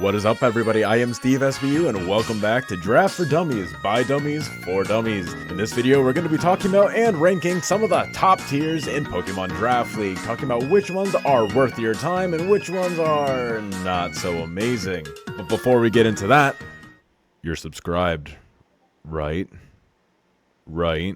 What is up, everybody? I am Steve SBU, and welcome back to Draft for Dummies, by Dummies, for Dummies. In this video, we're going to be talking about and ranking some of the top tiers in Pokemon Draft League, talking about which ones are worth your time and which ones are not so amazing. But before we get into that, you're subscribed, right? Right.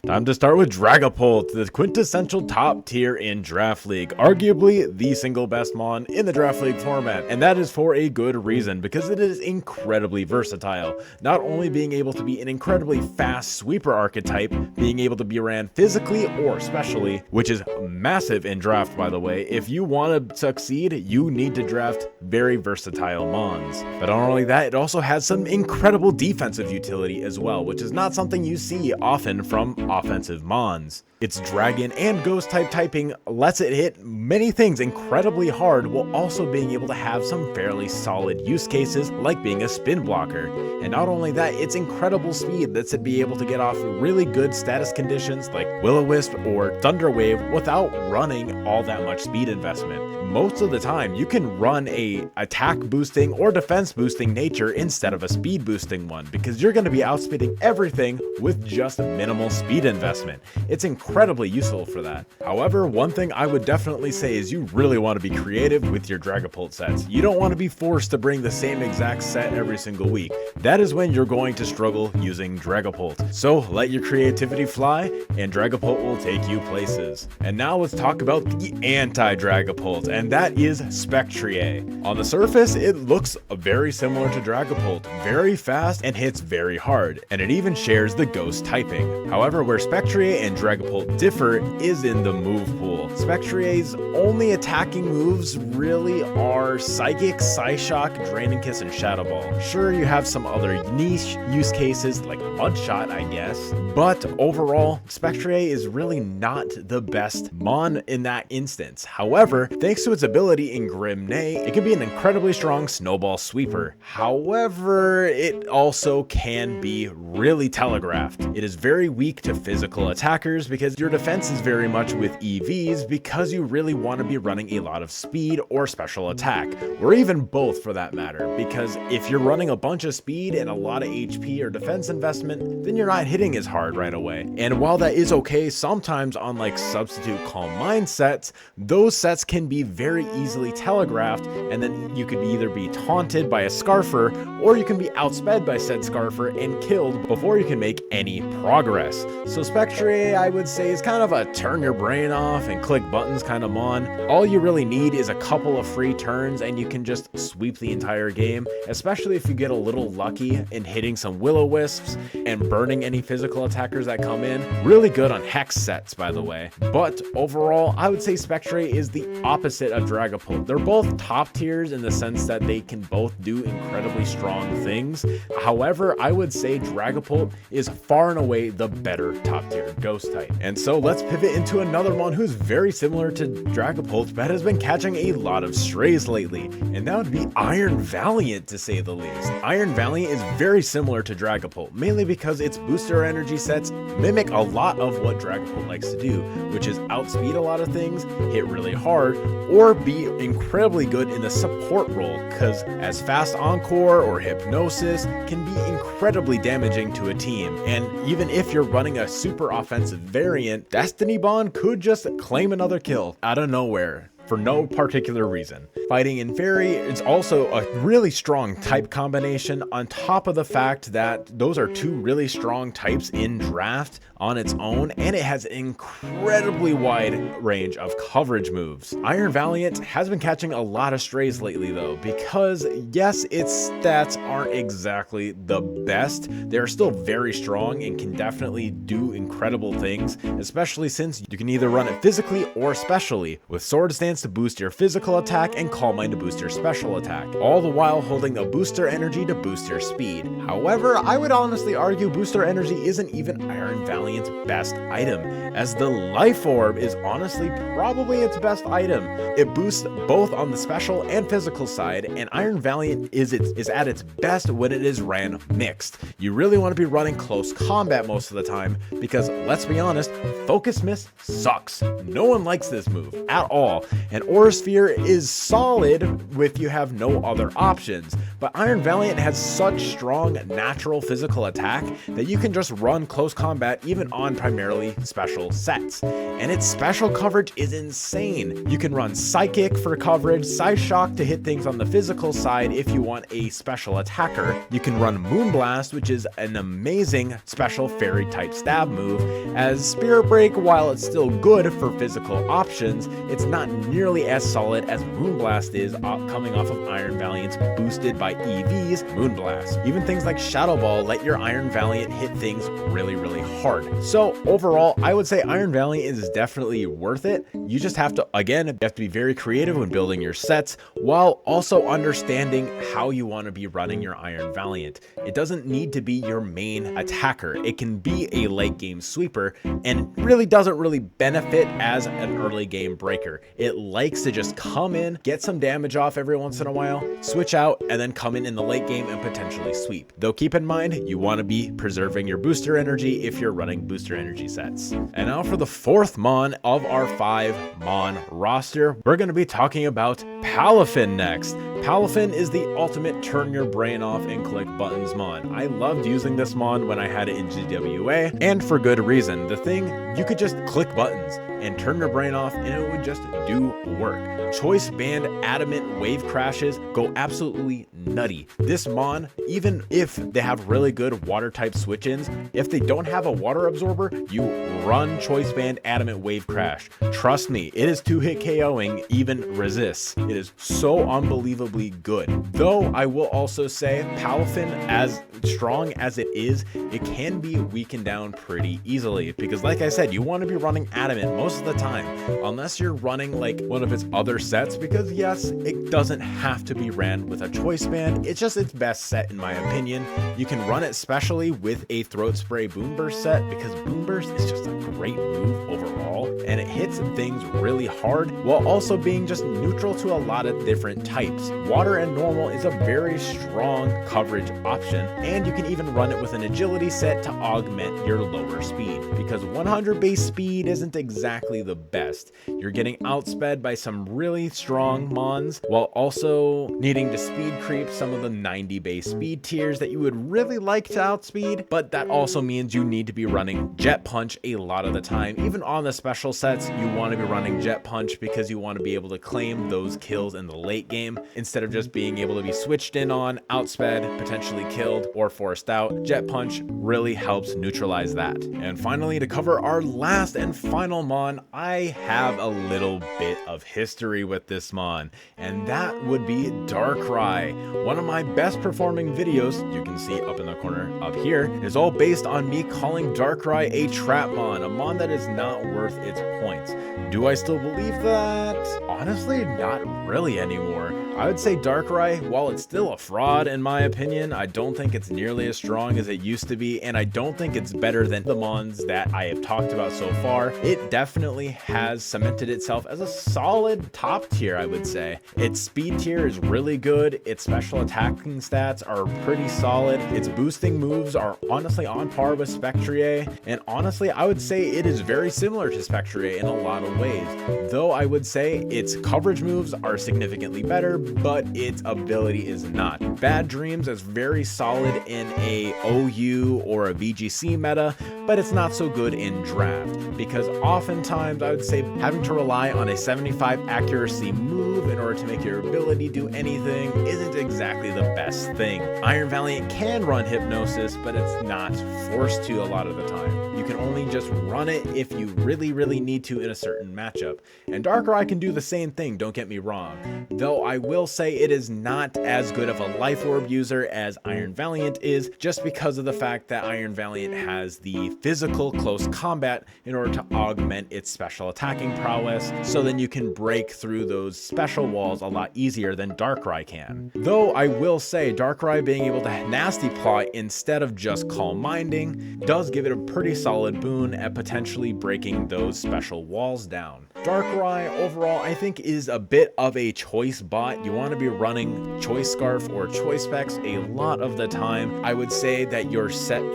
Time to start with Dragapult, the quintessential top tier in Draft League, arguably the single best mon in the Draft League format, and that is for a good reason, because it is incredibly versatile, not only being able to be an incredibly fast sweeper archetype, being able to be ran physically or specially, which is massive in draft, by the way. If you want to succeed, you need to draft very versatile mons. But not only that, it also has some incredible defensive utility as well, which is not something you see often from offensive mons. Its dragon and ghost type typing lets it hit many things incredibly hard, while also being able to have some fairly solid use cases like being a spin blocker. And not only that, its incredible speed lets it be able to get off really good status conditions like Will-O-Wisp or Thunder Wave without running all that much speed investment. Most of the time, you can run a attack boosting or defense boosting nature instead of a speed boosting one, because you're going to be outspeeding everything with just minimal speed investment. It's incredibly useful for that. However, one thing I would definitely say is you really want to be creative with your Dragapult sets. You don't want to be forced to bring the same exact set every single week. That is when you're going to struggle using Dragapult. So let your creativity fly, and Dragapult will take you places. And now let's talk about the anti-Dragapult, and that is Spectrier. On the surface, it looks very similar to Dragapult, very fast and hits very hard, and it even shares the ghost typing. However, where Spectrier and Dragapult differ is in the move pool. Spectrier's only attacking moves really are Psychic, Psyshock, Draining Kiss, and Shadow Ball. Sure, you have some other niche use cases like Mudshot, I guess, but overall, Spectrier is really not the best mon in that instance. However, thanks to its ability in Grim Neigh, it can be an incredibly strong snowball sweeper. However, it also can be really telegraphed. It is very weak to physical attackers because your defense is very much with EVs, because you really want to be running a lot of speed or special attack, or even both for that matter, because if you're running a bunch of speed and a lot of HP or defense investment, then you're not hitting as hard right away. And while that is okay sometimes on like substitute Calm Mind sets, those sets can be very easily telegraphed, and then you could either be taunted by a Scarfer, or you can be outsped by said Scarfer and killed before you can make any progress. So Spectrier, I would say, is kind of a turn your brain off and click buttons kind of mon. All you really need is a couple of free turns and you can just sweep the entire game, especially if you get a little lucky in hitting some Will-O-Wisps and burning any physical attackers that come in. Really good on Hex sets, by the way. But overall, I would say Spectrier is the opposite of Dragapult. They're both top tiers in the sense that they can both do incredibly strong things. However, I would say Dragapult is far and away the better top tier ghost type. And so let's pivot into another one who's very similar to Dragapult but has been catching a lot of strays lately, and that would be Iron Valiant, to say the least. Iron Valiant is very similar to Dragapult, mainly because its booster energy sets mimic a lot of what Dragapult likes to do, which is outspeed a lot of things, hit really hard, or be incredibly good in the support role, because as fast Encore or Hypnosis can be incredibly damaging to a team. And even if you're running a super offensive variant, Destiny Bond could just claim another kill out of nowhere for no particular reason. Fighting in Fairy is also a really strong type combination, on top of the fact that those are two really strong types in draft on its own, and it has an incredibly wide range of coverage moves. Iron Valiant has been catching a lot of strays lately though, because yes, its stats aren't exactly the best. They're still very strong and can definitely do incredible things, especially since you can either run it physically or specially, with Sword Stance to boost your physical attack and Calm Mind to boost your special attack, all the while holding a booster energy to boost your speed. However, I would honestly argue booster energy isn't even Iron Valiant's best item, as the Life Orb is honestly probably its best item. It boosts both on the special and physical side, and Iron Valiant is at its best when it is ran mixed. You really want to be running close combat most of the time, because let's be honest, Focus Miss sucks. No one likes this move at all, and Aura Sphere is solid if you have no other options, but Iron Valiant has such strong natural physical attack that you can just run close combat even on primarily special sets, and its special coverage is insane. You can run Psychic for coverage, Psyshock to hit things on the physical side if you want a special attacker. You can run Moonblast, which is an amazing special fairy type stab move, as Spirit Break, while it's still good for physical options, it's not nearly as solid as Moonblast is coming off of Iron Valiant's boosted by EV's Moonblast. Even things like Shadow Ball let your Iron Valiant hit things really hard. So overall, I would say Iron Valiant is definitely worth it. You just have to, again, you have to be very creative when building your sets while also understanding how you want to be running your Iron Valiant. It doesn't need to be your main attacker. It can be a late game sweeper, and really doesn't really benefit as an early game breaker. It likes to just come in, get some damage off every once in a while, switch out, and then come in the late game and potentially sweep. Though keep in mind, you want to be preserving your booster energy if you're running booster energy sets. And now for the fourth Mon of our 5 Mon roster, we're going to be talking about Palafin next. Palafin is the ultimate turn your brain off and click buttons Mon. I loved using this Mon when I had it in GWA, and for good reason. The thing, you could just click buttons and turn your brain off and it would just do work. Choice Band Adamant Wave Crashes go absolutely nutty. This Mon, even if they have really good water type switch-ins, if they don't have a water absorber, you run Choice Band Adamant Wave Crash. Trust me, it is 2-hit KOing even resists. It is so unbelievably good. Though I will also say Palafin, as strong as it is, it can be weakened down pretty easily, because like I said, you want to be running Adamant most of the time, unless you're running like one of its other sets, because yes, it doesn't have to be ran with a Choice Band. It's just its best set in my opinion. You can run it specially with a Throat Spray Boom Burst set, because Boom Burst is just a great move overall, and it hits things really hard while also being just neutral to a lot of different types. Water and normal is a very strong coverage option, and you can even run it with an agility set to augment your lower speed, because 100 base speed isn't exactly the best. You're getting outsped by some really strong Mons while also needing to speed creep some of the 90 base speed tiers that you would really like to outspeed, but that also means you need to be running Jet Punch a lot of the time. Even on the special sets, you want to be running Jet Punch because you want to be able to claim those kills in the late game instead of just being able to be switched in on, outsped, potentially killed, or forced out. Jet Punch really helps neutralize that. And finally, to cover our last and final Mon, I have a little bit of history with this Mon, and that would be Darkrai. One of my best performing videos, you can see up in the corner up here, is all based on me calling Darkrai a trap Mon, a Mon that is not worth its points. Do I still believe that? Honestly, not really anymore. I would say Darkrai, while it's still a fraud in my opinion, I don't think it's nearly as strong as it used to be, and I don't think it's better than the Mons that I have talked about so far. It definitely has cemented itself as a solid top tier, I would say. Its speed tier is really good, its special attacking stats are pretty solid, its boosting moves are honestly on par with Spectrier, and honestly I would say it is very similar to Spectrier in a lot of ways, though I would say its coverage moves are significantly better, but its ability is not. Bad Dreams is very solid in a OU or a VGC meta, but it's not so good in draft, because oftentimes I would say having to rely on a 75 accuracy move in order to make your ability do anything isn't exactly the best thing. Iron Valiant can run Hypnosis, but it's not forced to a lot of the time. You can only just run it if you really need to in a certain matchup. And Darkrai can do the same thing, don't get me wrong, though I will say it is not as good of a Life Orb user as Iron Valiant is, just because of the fact that Iron Valiant has the physical close combat in order to augment its special attacking prowess, so then you can break through those special walls a lot easier than Darkrai can. Though I will say Darkrai being able to Nasty Plot instead of just Calm Minding does give it a pretty solid boon at potentially breaking those special walls down. Darkrai overall I think is a bit of a choice bot. You want to be running Choice Scarf or Choice Specs a lot of the time. I would say that you're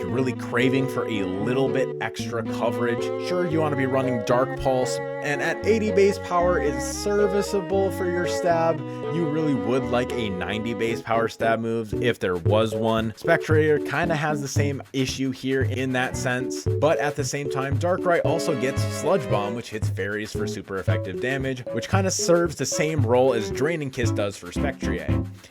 really craving for a little bit extra coverage. Sure, you want to be running Dark Pulse, and at 80 base power is serviceable for your stab. You really would like a 90 base power stab moves if there was one. Spectrier kind of has the same issue here in that sense, but at the same time, Darkrai also gets Sludge Bomb, which hits fairies for super effective damage, which kind of serves the same role as Draining Kiss does for Spectrier.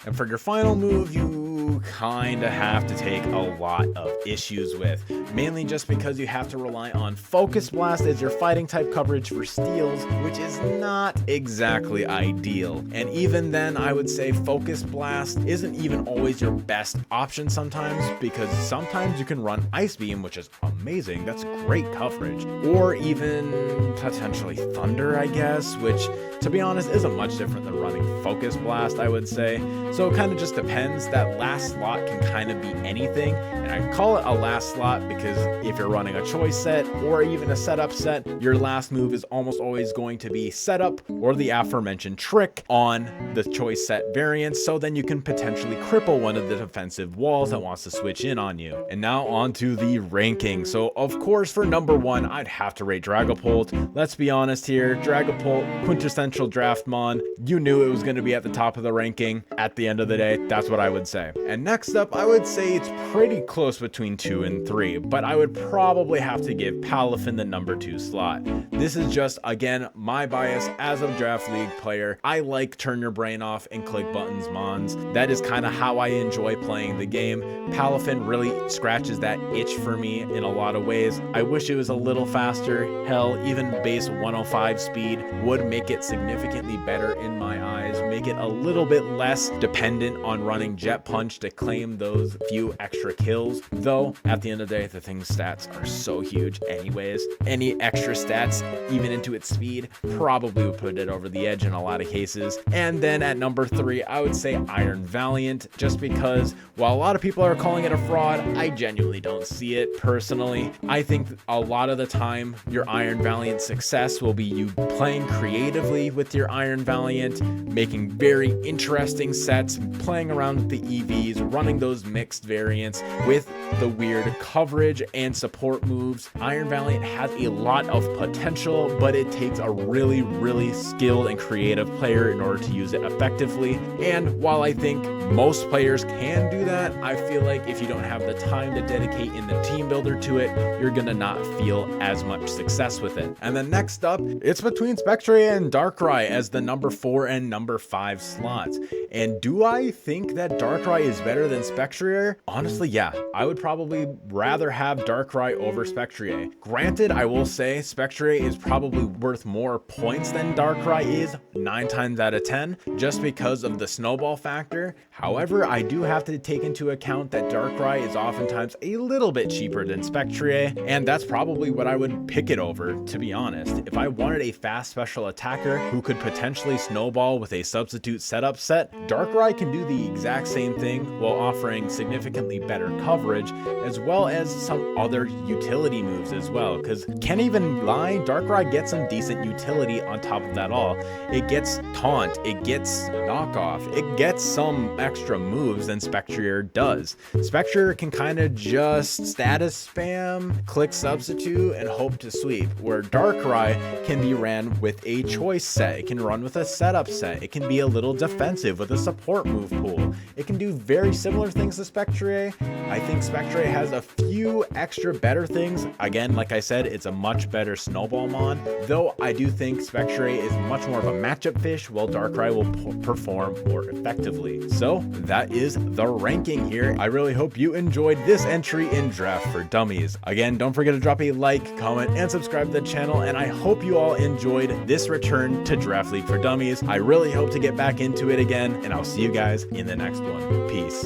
And for your final move, you kind of have to take a lot of issues with, mainly just because you have to rely on Focus Blast as your fighting type coverage for steals, which is not exactly ideal. And even then, I would say Focus Blast isn't even always your best option sometimes, because sometimes you can run Ice Beam, which is amazing, that's great coverage, or even potentially Thunder, I guess, which to be honest isn't much different than running Focus Blast, I would say. So it kind of just depends. That last slot can kind of be anything, and I call it a last slot because if you're running a choice set or even a setup set, your last move is almost always going to be setup or the aforementioned trick on the choice set variant, so then you can potentially cripple one of the defensive walls that wants to switch in on you. And now on to the ranking. So of course for number one, I'd have to rate Dragapult. Let's be honest here, Dragapult, quintessential draft mon. You knew it was going to be at the top of the ranking. At the end of the day, that's what I would say. And next up, I would say it's pretty close between 2 and 3, but I would probably have to give Palafin the number 2 slot. This is just, again, my bias as a draft league player. I like turn your brain off and click buttons mons. That is kind of how I enjoy playing the game. Palafin really scratches that itch for me in a lot of ways. I wish it was a little faster. Hell, even base 105 speed would make it significantly better in my eyes, make it a little bit less dependent on running Jet Punch to claim those few extra kills. Though, at the end of the day, the thing's stats are so huge anyways. Any extra stats, even into its speed, probably would put it over the edge in a lot of cases. And then at number 3, I would say Iron Valiant, just because while a lot of people are calling it a fraud, I genuinely don't see it personally. I think a lot of the time, your Iron Valiant success will be you playing creatively with your Iron Valiant, making very interesting sets, playing around with the EVs, running those mixed variants with the weird coverage and support moves. Iron Valiant has a lot of potential, but it takes a really, really skilled and creative player in order to use it effectively. And while I think most players can do that, I feel like if you don't have the time to dedicate in the team builder to it, you're gonna not feel as much success with it. And then next up, it's between Spectrier and Darkrai as the number 4 and number 5 slots. And do I think that Darkrai is better than Spectrier? Honestly, yeah. I would probably rather have Darkrai over Spectrier. Granted, I will say Spectrier is probably worth more points than Darkrai is 9 times out of 10, just because of the snowball factor. However, I do have to take into account that Darkrai is oftentimes a little bit cheaper than Spectrier, and that's probably what I would pick it over, to be honest. If I wanted a fast special attacker who could potentially snowball with a substitute setup set, Darkrai can do the exact same thing while offering significantly better coverage, as well as some other utility moves as well, because can't even lie, Darkrai gets some decent utility on top of that all. It gets taunt, it gets knockoff, it gets some extra moves than Spectrier does. Spectrier can kind of just status spam, click substitute, and hope to sweep, where Darkrai can be ran with a choice set, it can run with a setup set, it can be a little defensive with a support move pool. It can do very similar things to Spectrier. I think Spectrier has a few extra better things. Again, like I said, it's a much better snowball mon, though I do think Spectrier is much more of a matchup fish, while Darkrai will perform more effectively. So that is the ranking here. I really hope you enjoyed this entry in Draft for Dummies. Again, don't forget to drop a like, comment, and subscribe to the channel, and I hope you all enjoyed this return to Draft League for Dummies. I really hope to get back into it again, and I'll see you guys in the next one. Peace.